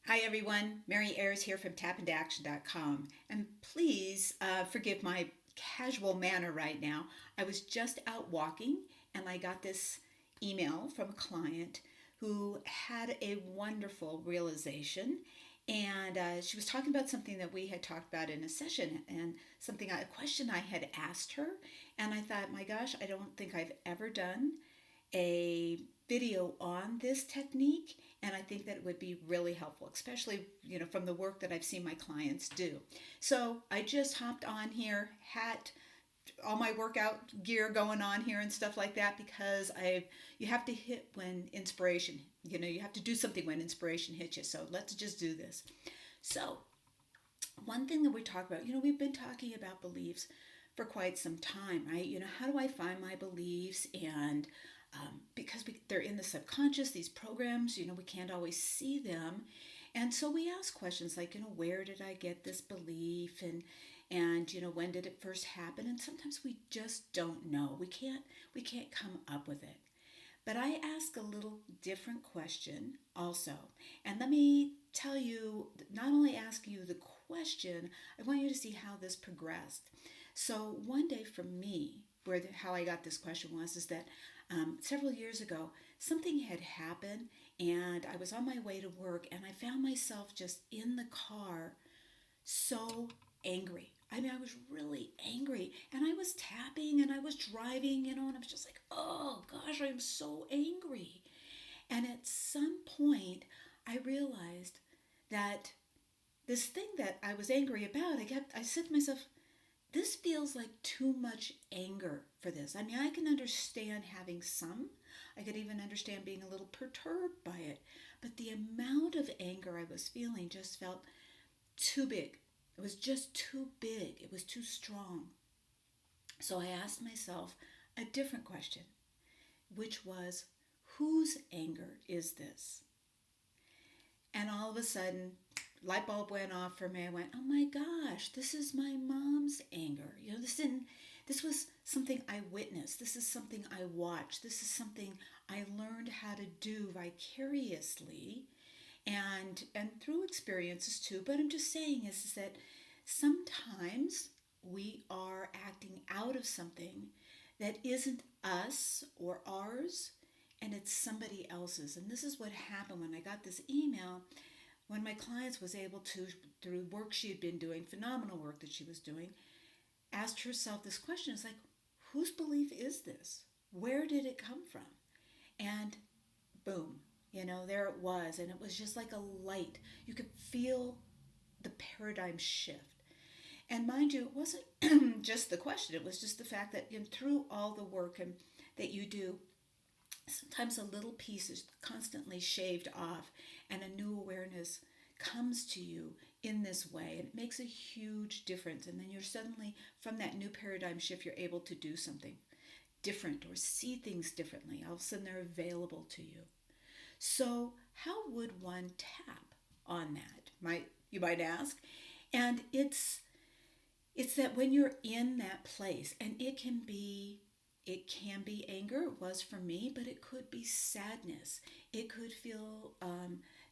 Hi everyone, Mary Ayers here from tapintoaction.com. And please forgive my casual manner right now. I was just out walking and I got this email from a client who had a wonderful realization. And she was talking about something that we had talked about in a session and a question I had asked her. And I thought, my gosh, I don't think I've ever done a video on this technique, and I think that it would be really helpful, especially from the work that I've seen my clients do. So I just hopped on here, had all my workout gear going on here and stuff like that, because I you have to hit when inspiration, you have to do something when inspiration hits you. So let's just do this. So one thing that we talk about, we've been talking about beliefs for quite some time, right? How do I find my beliefs? And because they're in the subconscious, these programs, we can't always see them. And so we ask questions like, where did I get this belief? And when did it first happen? And sometimes we just don't know. We can't come up with it. But I ask a little different question also. And let me tell you, not only ask you the question, I want you to see how this progressed. So one day for me, how I got this question was is that several years ago, something had happened, and I was on my way to work, and I found myself just in the car so angry. I mean, I was really angry, and I was tapping and I was driving, and I was just like, oh gosh, I'm so angry. And at some point, I realized that this thing that I was angry about, I said to myself, this feels like too much anger for this. I mean, I can understand having some. I could even understand being a little perturbed by it. But the amount of anger I was feeling just felt too big. It was just too big. It was too strong. So I asked myself a different question, which was, whose anger is this? And all of a sudden, light bulb went off for me. I went, oh my gosh, this is my mom's anger. This was something I witnessed. This is something I watched. This is something I learned how to do vicariously and through experiences too. But I'm just saying is that sometimes we are acting out of something that isn't us or ours, and it's somebody else's. And this is what happened when I got this email. One of my clients was able to, through work she had been doing, phenomenal work that she was doing, asked herself this question. It's like, whose belief is this? Where did it come from? And boom, there it was. And it was just like a light. You could feel the paradigm shift. And mind you, it wasn't just the question, it was just the fact that through all the work that you do, sometimes a little piece is constantly shaved off and a new awareness comes to you in this way, and it makes a huge difference. And then you're suddenly, from that new paradigm shift, you're able to do something different or see things differently. All of a sudden they're available to you. So how would one tap on that, you might ask? And it's that when you're in that place, and it can be anger. It was for me, but it could be sadness. It could feel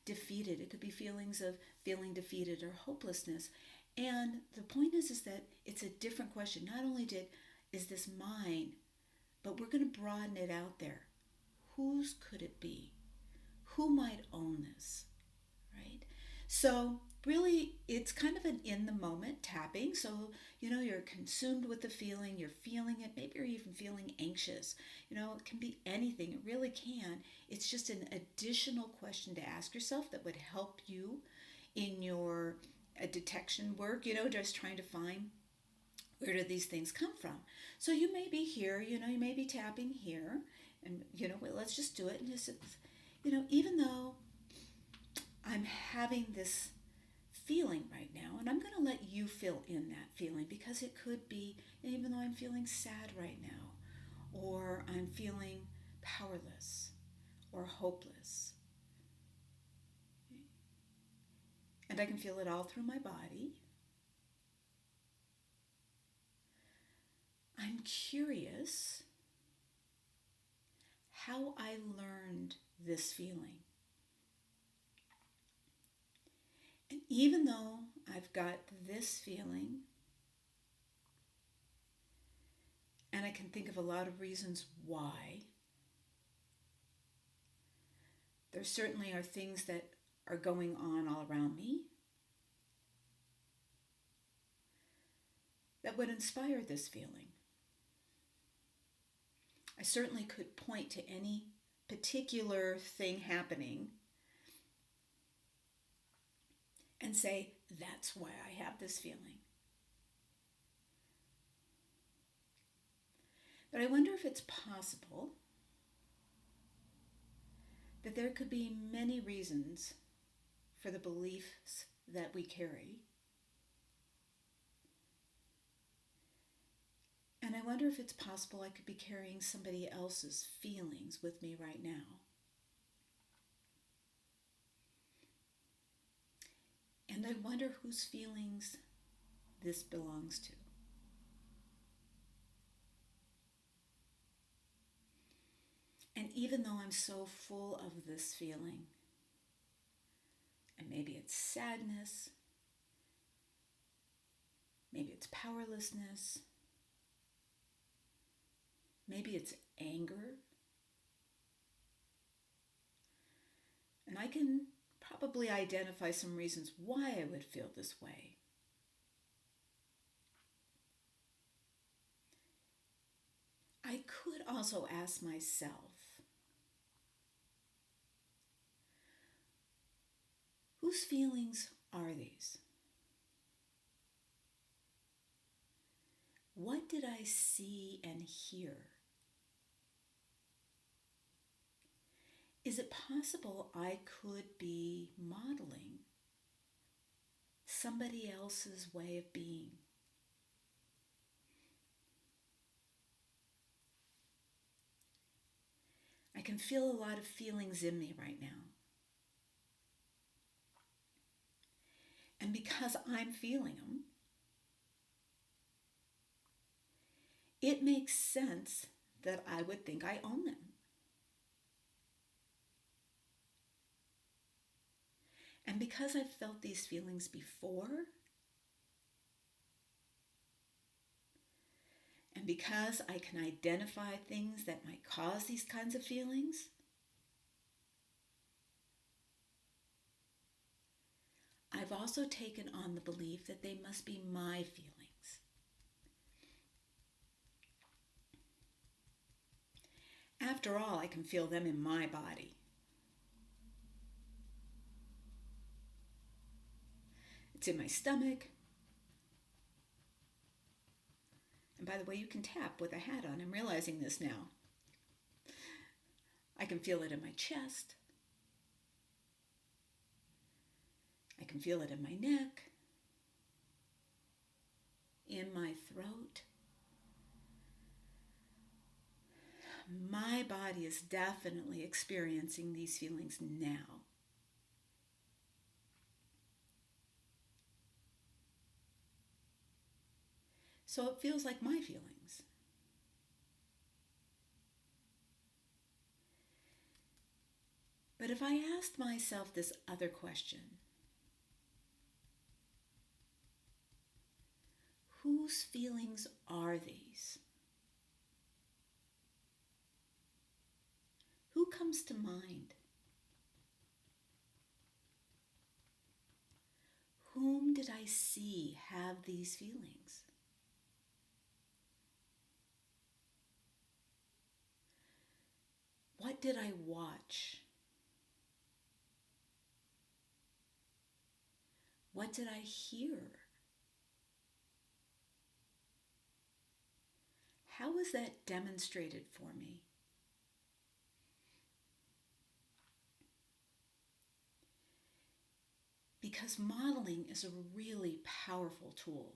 defeated. It could be feelings of feeling defeated or hopelessness. And the point is that it's a different question. Not only is this mine, but we're going to broaden it out there. Whose could it be? Who might own this? Right? So really, it's kind of an in the moment tapping. So you're consumed with the feeling, you're feeling it, maybe you're even feeling anxious. It can be anything, it really can. It's just an additional question to ask yourself that would help you in your detection work, just trying to find, where do these things come from? So you may be here, you may be tapping here, and well, let's just do it. And just, even though I'm having this feeling right now, and I'm going to let you fill in that feeling, because it could be, even though I'm feeling sad right now, or I'm feeling powerless or hopeless, and I can feel it all through my body. I'm curious how I learned this feeling. even though I've got this feeling, and I can think of a lot of reasons why, there certainly are things that are going on all around me that would inspire this feeling. I certainly could point to any particular thing happening and say, that's why I have this feeling. But I wonder if it's possible that there could be many reasons for the beliefs that we carry. And I wonder if it's possible I could be carrying somebody else's feelings with me right now. And I wonder whose feelings this belongs to. And even though I'm so full of this feeling, and maybe it's sadness, maybe it's powerlessness, maybe it's anger, and I can probably identify some reasons why I would feel this way. I could also ask myself, whose feelings are these? What did I see and hear? Is it possible I could be modeling somebody else's way of being? I can feel a lot of feelings in me right now. And because I'm feeling them, it makes sense that I would think I own them. And because I've felt these feelings before, and because I can identify things that might cause these kinds of feelings, I've also taken on the belief that they must be my feelings. After all, I can feel them in my body. It's in my stomach. And by the way, you can tap with a hat on. I'm realizing this now. I can feel it in my chest. I can feel it in my neck, in my throat. My body is definitely experiencing these feelings now. So it feels like my feelings. But if I asked myself this other question, whose feelings are these? Who comes to mind? Whom did I see have these feelings? What did I watch? What did I hear? How was that demonstrated for me? Because modeling is a really powerful tool.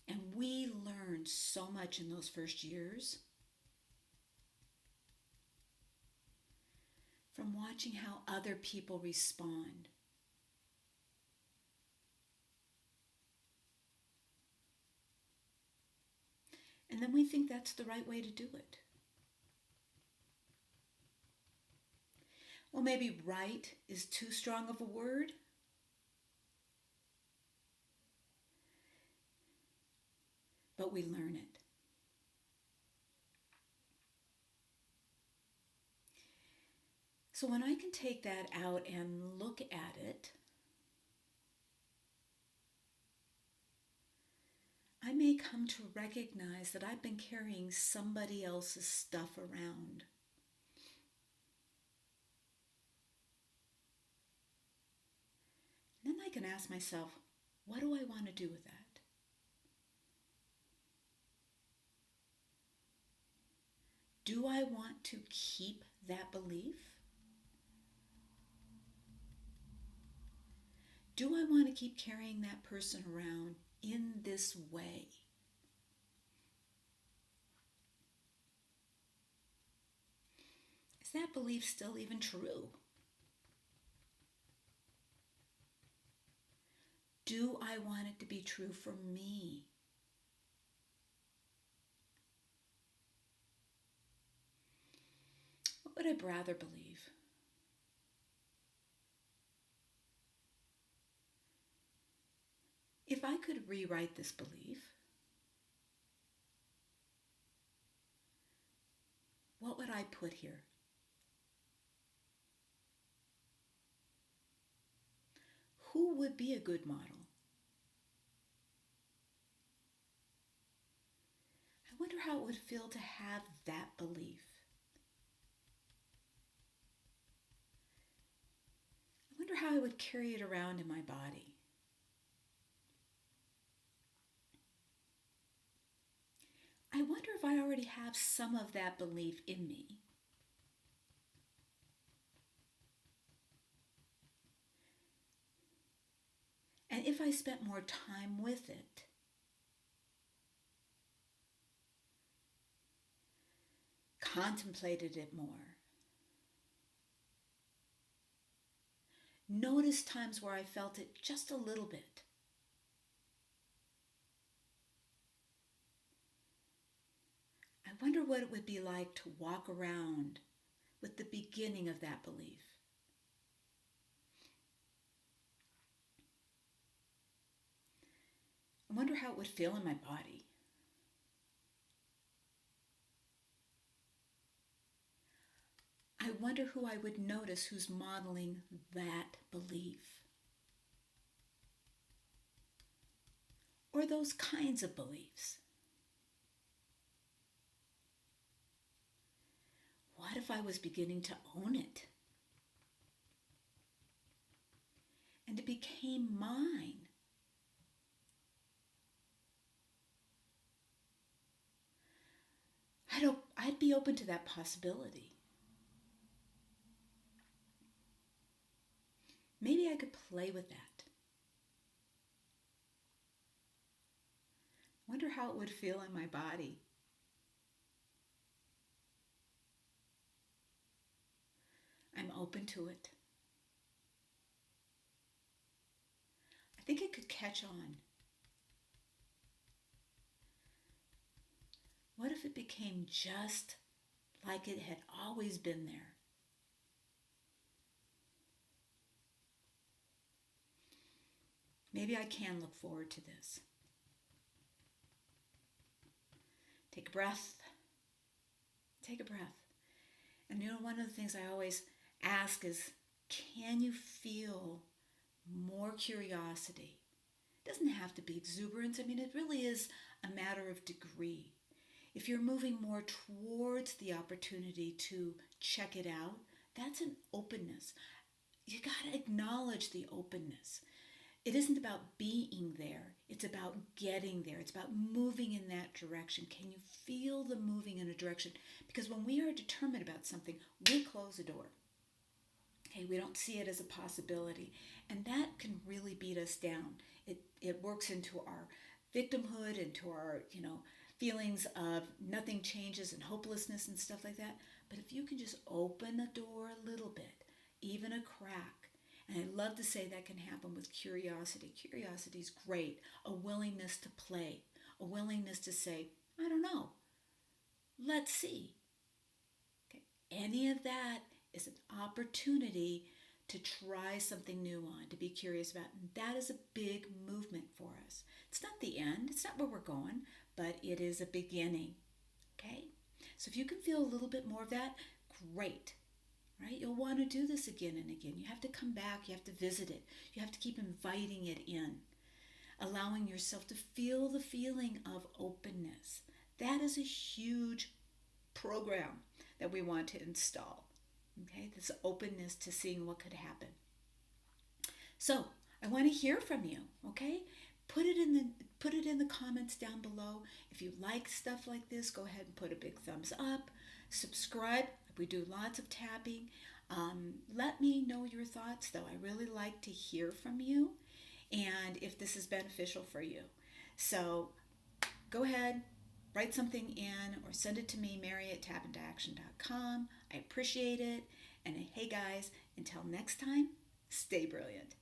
And we learn so much in those first years from watching how other people respond. And then we think that's the right way to do it. Well, maybe right is too strong of a word, but we learn it. So when I can take that out and look at it, I may come to recognize that I've been carrying somebody else's stuff around. And then I can ask myself, what do I want to do with that? Do I want to keep that belief? Do I want to keep carrying that person around in this way? Is that belief still even true? Do I want it to be true for me? What would I rather believe? If I could rewrite this belief, what would I put here? Who would be a good model? I wonder how it would feel to have that belief. I wonder how I would carry it around in my body. I wonder if I already have some of that belief in me. And if I spent more time with it, contemplated it more, noticed times where I felt it just a little bit, I wonder what it would be like to walk around with the beginning of that belief. I wonder how it would feel in my body. I wonder who I would notice who's modeling that belief. Or those kinds of beliefs. What if I was beginning to own it? And it became mine. I'd be open to that possibility. Maybe I could play with that. Wonder how it would feel in my body. I'm open to it. I think it could catch on. What if it became just like it had always been there? Maybe I can look forward to this. Take a breath. Take a breath. And one of the things I always ask is, can you feel more curiosity? It doesn't have to be exuberance. I mean, it really is a matter of degree. If you're moving more towards the opportunity to check it out, that's an openness. You got to acknowledge the openness. It isn't about being there. It's about getting there. It's about moving in that direction. Can you feel the moving in a direction? Because when we are determined about something, we close the door. Okay, we don't see it as a possibility. And that can really beat us down. It works into our victimhood, into our, feelings of nothing changes and hopelessness and stuff like that. But if you can just open a door a little bit, even a crack, and I love to say that can happen with curiosity. Curiosity is great. A willingness to play. A willingness to say, I don't know. Let's see. Okay. Any of that is an opportunity to try something new on, to be curious about. And that is a big movement for us. It's not the end, it's not where we're going, but it is a beginning. Okay? So if you can feel a little bit more of that, great. Right? You'll want to do this again and again. You have to come back, you have to visit it, you have to keep inviting it in, allowing yourself to feel the feeling of openness. That is a huge program that we want to install. Okay, this openness to seeing what could happen. So I want to hear from you. Okay, put it in the comments down below. If you like stuff like this, go ahead and put a big thumbs up. Subscribe. We do lots of tapping. Let me know your thoughts, though. I really like to hear from you, and if this is beneficial for you. So go ahead, write something in or send it to me, Mary@tapintoaction.com. I appreciate it. And hey guys, until next time, stay brilliant.